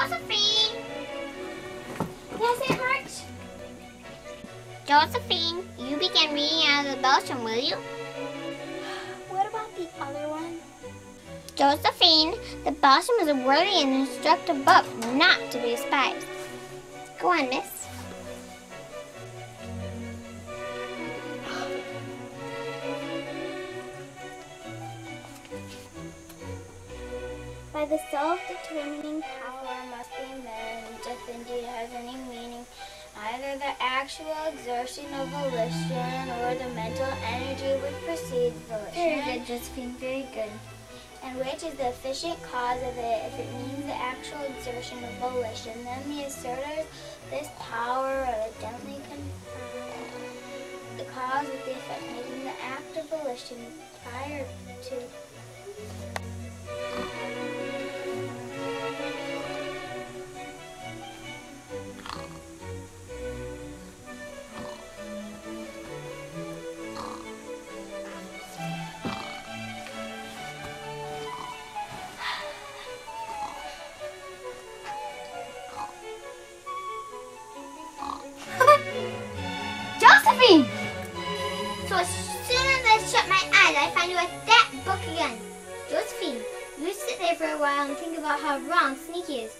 Josephine! Yes, Aunt March? Josephine, you begin reading out of the balsam, will you? What about the other one? Josephine, the balsam is a worthy and instructive book, not to be despised. Go on, miss. By the self-determining power must be meant, if indeed has any meaning, either the actual exertion of volition or the mental energy which precedes volition. Very good, Josephine, very good. And which is the efficient cause of it. If it means the actual exertion of volition, then the assertors this power are evidently confirmed. The cause of the effect making the act of volition prior to Josephine! So as soon as I shut my eyes, I find you at that book again. Josephine, you sit there for a while and think about how wrong Sneaky is.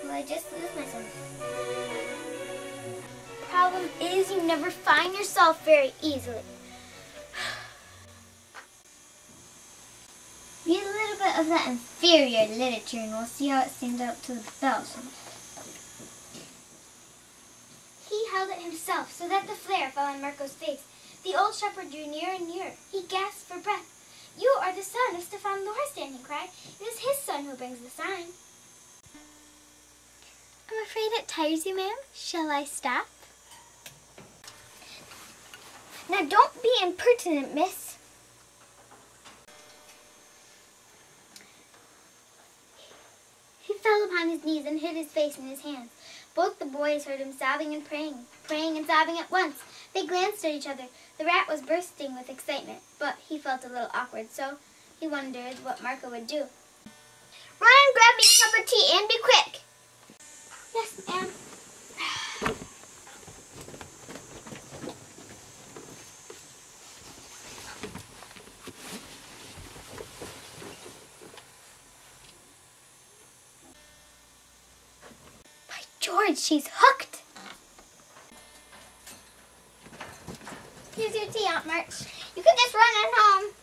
Will I just lose myself? Problem is you never find yourself very easily. Read a little bit of that inferior literature and we'll see how it stands out to the balsam. He held it himself, so that the flare fell on Marco's face. The old shepherd drew nearer and nearer. He gasped for breath. "You are the son of Stefan Lohrstein," he cried. "It is his son who brings the sign." "I'm afraid it tires you, ma'am. Shall I stop?" Now don't be impertinent, miss. He fell upon his knees and hid his face in his hands. Both the boys heard him sobbing and praying and sobbing at once. They glanced at each other. The rat was bursting with excitement, but he felt a little awkward, so he wondered what Marco would do. Run and grab me a cup of tea and be quick. "Yes, ma'am." By George, she's hooked. "Here's your tea, Aunt March." You can just run on home.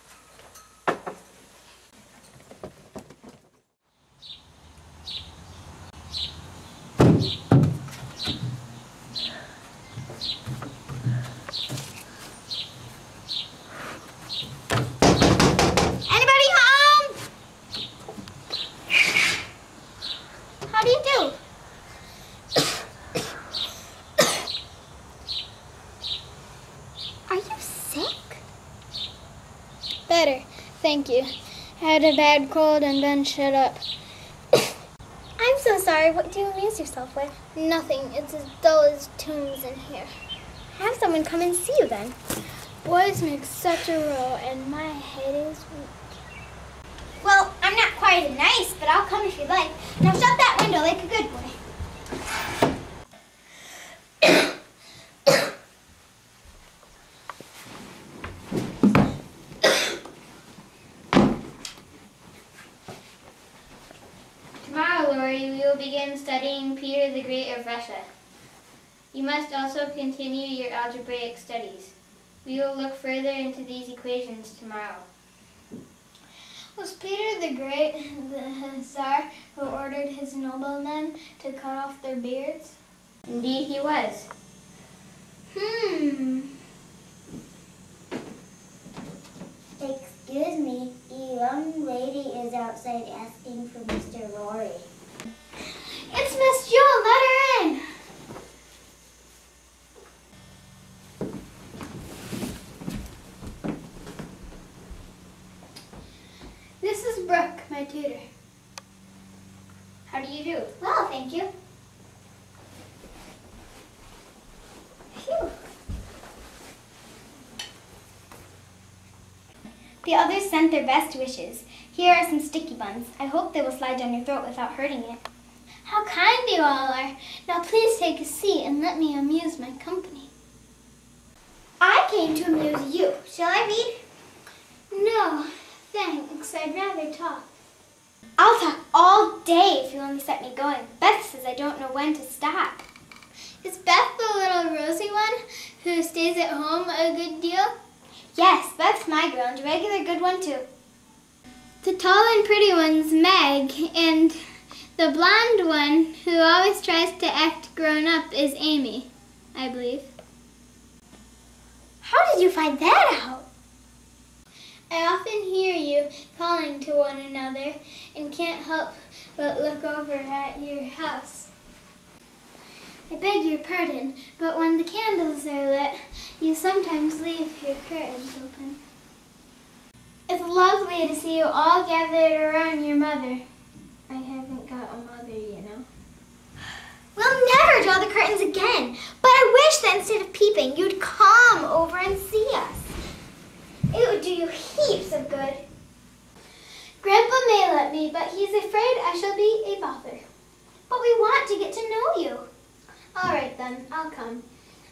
Anybody home? How do you do? Are you sick? Better, thank you. Had a bad cold and been shut up. I'm so sorry. What do you amuse yourself with? Nothing. It's as dull as tombs in here. Have someone come and see you then. Boys make such a row, and my head is weak. Well, I'm not quite nice, but I'll come if you like. Now shut that window like a good boy. Tomorrow, Lori, we will begin studying Peter the Great of Russia. You must also continue your algebraic studies. We will look further into these equations tomorrow. Was Peter the Great the Tsar who ordered his noblemen to cut off their beards? Indeed he was. Excuse me, the young lady is outside asking for Mr. Rory. It's Miss Jewel. Let her in. This is Brooke, my tutor. How do you do? Well, thank you. Phew. The others sent their best wishes. Here are some sticky buns. I hope they will slide down your throat without hurting it. How kind you all are. Now please take a seat and let me amuse my company. I came to amuse you. Shall I read? No, thanks. I'd rather talk. I'll talk all day if you only set me going. Beth says I don't know when to stop. Is Beth the little rosy one who stays at home a good deal? Yes, Beth's my girl and a regular good one too. The tall and pretty one's Meg, and the blonde one who always tries to act grown up is Amy, I believe. How did you find that out? I often hear you calling to one another and can't help but look over at your house. I beg your pardon, but when the candles are lit, you sometimes leave your curtains open. It's lovely to see you all gathered around your mother. I haven't got a mother, you know. We'll never draw the curtains again, but I wish that instead of peeping, you'd come over and see us. It would do you heaps of good. Grandpa may let me, but he's afraid I shall be a bother. But we want to get to know you. All right then, I'll come.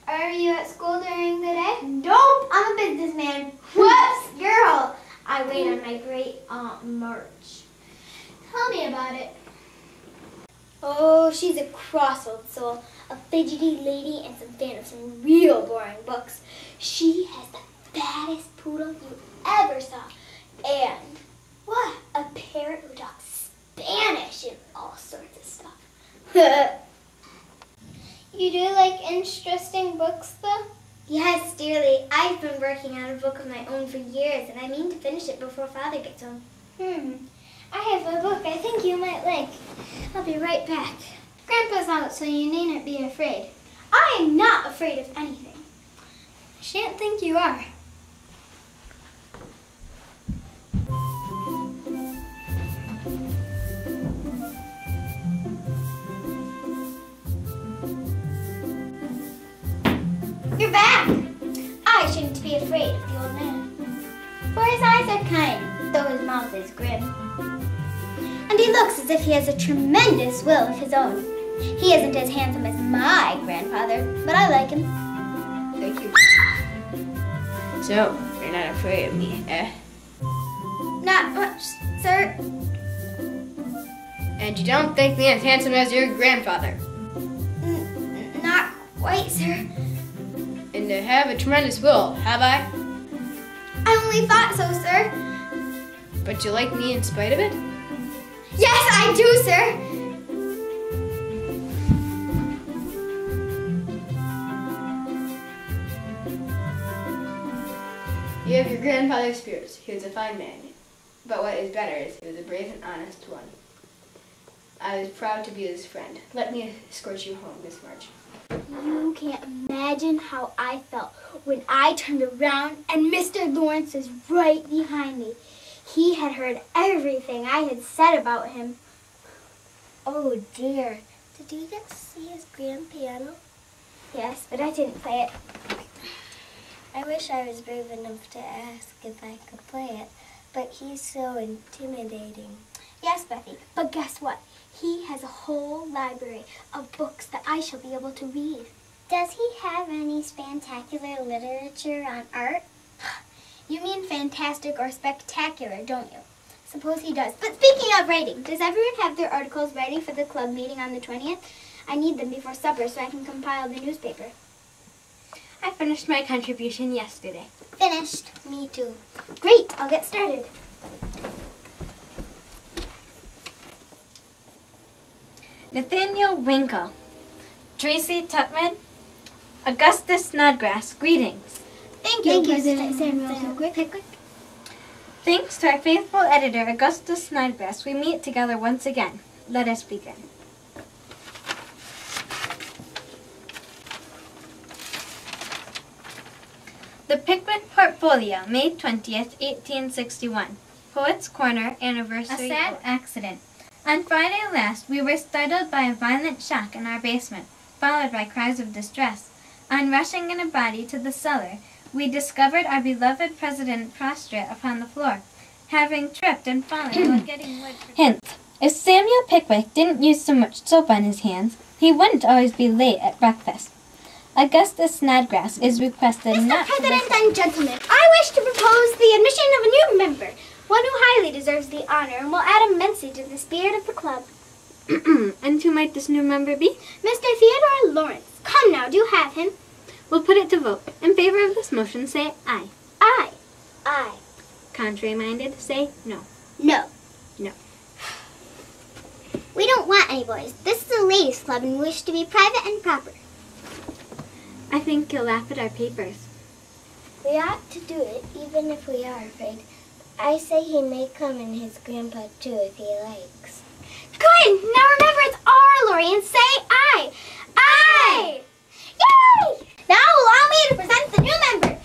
Are you at school during the day? Nope, I'm a businessman. Whoops, girl. I wait on my great Aunt March. Tell me about it. Oh, she's a cross old soul, a fidgety lady and some fan of some real boring books. She has the fattest poodle you ever saw, and what, a parrot who talks Spanish and all sorts of stuff. You do like interesting books, though? Yes, dearly. I've been working on a book of my own for years, and I mean to finish it before Father gets home. I have a book I think you might like. I'll be right back. Grandpa's out, so you needn't be afraid. I am not afraid of anything. I shan't think you are. You're back! I shouldn't be afraid of the old man. For his eyes are kind, though his mouth is grim. And he looks as if he has a tremendous will of his own. He isn't as handsome as my grandfather, but I like him. Thank you. So, you're not afraid of me, eh? Not much, sir. And you don't think me as handsome as your grandfather? Not quite, sir. And I have a tremendous will, have I? I only thought so, sir. But you like me in spite of it? Yes, I do, sir. You have your grandfather's spirits. He was a fine man. But what is better is he was a brave and honest one. I was proud to be his friend. Let me escort you home, Miss March. You can't imagine how I felt when I turned around and Mr. Lawrence was right behind me. He had heard everything I had said about him. Oh dear, did you get to see his grand piano? Yes, but I didn't play it. I wish I was brave enough to ask if I could play it, but he's so intimidating. Yes, Bethy, but guess what? He has a whole library of books that I shall be able to read. Does he have any spectacular literature on art? You mean fantastic or spectacular, don't you? Suppose he does. But speaking of writing, does everyone have their articles ready for the club meeting on the 20th? I need them before supper so I can compile the newspaper. I finished my contribution yesterday. Finished. Me too. Great, I'll get started. Nathaniel Winkle, Tracy Tutman, Augustus Snodgrass, greetings. Thank you, President Samuel Pickwick. Thanks to our faithful editor, Augustus Snodgrass, we meet together once again. Let us begin. The Pickwick Portfolio, May 20th, 1861. Poets' Corner Anniversary. A sad accident. On Friday last, we were startled by a violent shock in our basement, followed by cries of distress. On rushing in a body to the cellar, we discovered our beloved president prostrate upon the floor. having tripped and fallen while getting wood. Hint. If Samuel Pickwick didn't use so much soap on his hands, he wouldn't always be late at breakfast. Augustus Snodgrass is requested not to... Mr. President and gentlemen, I wish to propose the admission of a new member, one who highly deserves the honor and will add immensely to the spirit of the club. And who might this new member be? Mr. Theodore Lawrence. Come now, do have him. We'll put it to vote. In favor of this motion, say aye. Aye. Aye. Contrary-minded, say no. No. No. We don't want any boys. This is a ladies' club and we wish to be private and proper. I think you'll laugh at our papers. We ought to do it, even if we are afraid. I say he may come and his grandpa too if he likes. Good! Now remember it's our Lori and say aye. Aye! Yay! Now allow me to present the new member.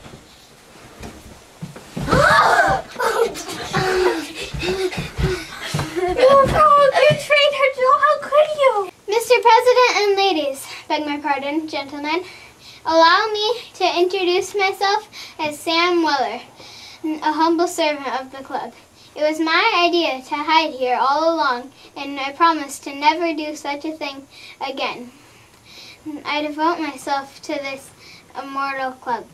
You traitor, Joe, how could you? Mr. President and ladies, beg my pardon, gentlemen. Allow me to introduce myself as Sam Weller, a humble servant of the club. It was my idea to hide here all along, and I promise to never do such a thing again. I devote myself to this immortal club.